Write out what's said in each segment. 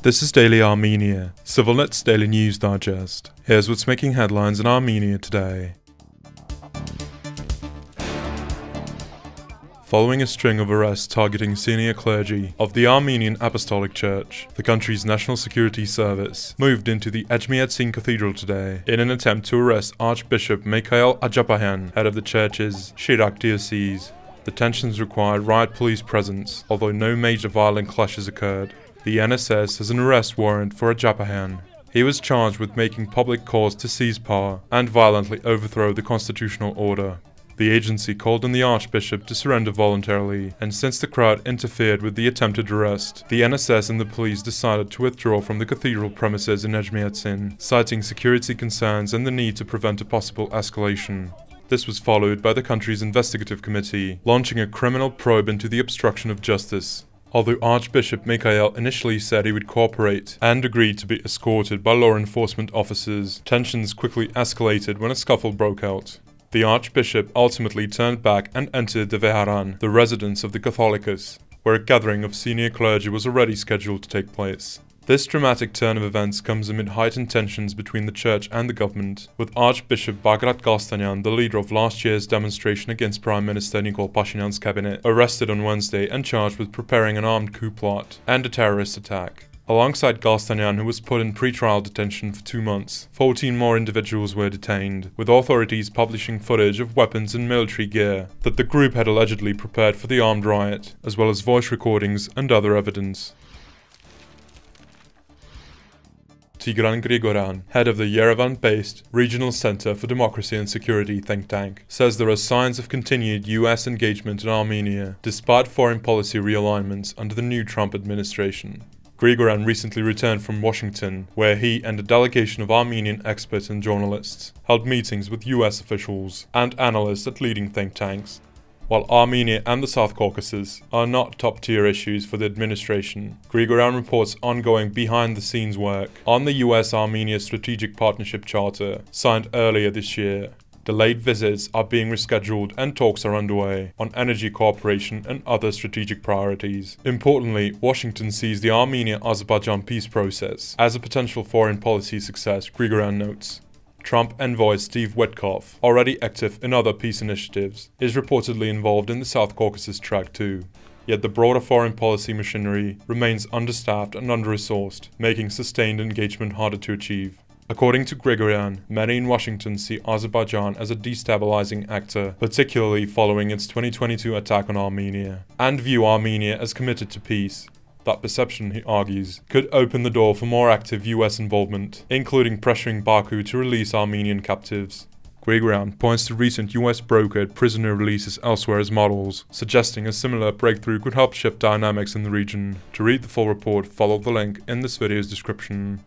This is Daily Armenia, CivilNet's daily news digest. Here's what's making headlines in Armenia today. Following a string of arrests targeting senior clergy of the Armenian Apostolic Church, the country's National Security Service moved into the Etchmiadzin Cathedral today in an attempt to arrest Archbishop Mikayel Ajapahyan, head of the church's Shirak Diocese. The tensions required riot police presence, although no major violent clashes occurred. The NSS has an arrest warrant for Ajapahyan. He was charged with making public calls to seize power and violently overthrow the constitutional order. The agency called on the Archbishop to surrender voluntarily, and since the crowd interfered with the attempted arrest, the NSS and the police decided to withdraw from the cathedral premises in Etchmiadzin, citing security concerns and the need to prevent a possible escalation. This was followed by the country's investigative committee, launching a criminal probe into the obstruction of justice. Although Archbishop Mikayel initially said he would cooperate and agreed to be escorted by law enforcement officers, tensions quickly escalated when a scuffle broke out. The Archbishop ultimately turned back and entered the Veharan, the residence of the Catholicos, where a gathering of senior clergy was already scheduled to take place. This dramatic turn of events comes amid heightened tensions between the church and the government, with Archbishop Mikayel, the leader of last year's demonstration against Prime Minister Nikol Pashinyan's cabinet, arrested on Wednesday and charged with preparing an armed coup plot and a terrorist attack. Alongside Galstanyan, who was put in pre-trial detention for 2 months, 14 more individuals were detained, with authorities publishing footage of weapons and military gear that the group had allegedly prepared for the armed riot, as well as voice recordings and other evidence. Tigran Grigoryan, head of the Yerevan-based Regional Center for Democracy and Security think tank, says there are signs of continued US engagement in Armenia, despite foreign policy realignments under the new Trump administration. Grigoryan recently returned from Washington, where he and a delegation of Armenian experts and journalists held meetings with US officials and analysts at leading think tanks. While Armenia and the South Caucasus are not top-tier issues for the administration, Grigoryan reports ongoing behind-the-scenes work on the US-Armenia Strategic Partnership Charter signed earlier this year. Delayed visits are being rescheduled and talks are underway on energy cooperation and other strategic priorities. Importantly, Washington sees the Armenia-Azerbaijan peace process as a potential foreign policy success, Grigoryan notes. Trump envoy Steve Witkoff, already active in other peace initiatives, is reportedly involved in the South Caucasus track too. Yet the broader foreign policy machinery remains understaffed and under-resourced, making sustained engagement harder to achieve. According to Grigoryan, many in Washington see Azerbaijan as a destabilizing actor, particularly following its 2022 attack on Armenia, and view Armenia as committed to peace. That perception, he argues, could open the door for more active US involvement, including pressuring Baku to release Armenian captives. Grigoryan points to recent US brokered prisoner releases elsewhere as models, suggesting a similar breakthrough could help shift dynamics in the region. To read the full report, follow the link in this video's description.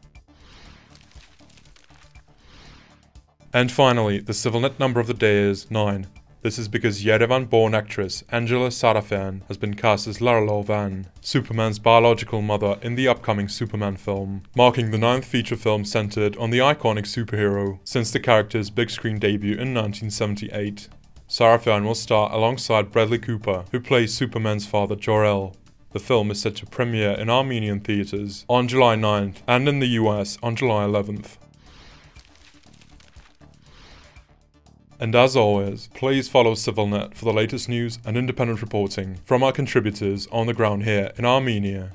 And finally, the CivilNet number of the day is 9. This is because Yerevan-born actress Angela Sarafyan has been cast as Lara Lovan, Superman's biological mother in the upcoming Superman film, marking the 9th feature film centered on the iconic superhero since the character's big-screen debut in 1978. Sarafyan will star alongside Bradley Cooper, who plays Superman's father Jor-El. The film is set to premiere in Armenian theaters on July 9th and in the US on July 11th. And as always, please follow CivilNet for the latest news and independent reporting from our contributors on the ground here in Armenia.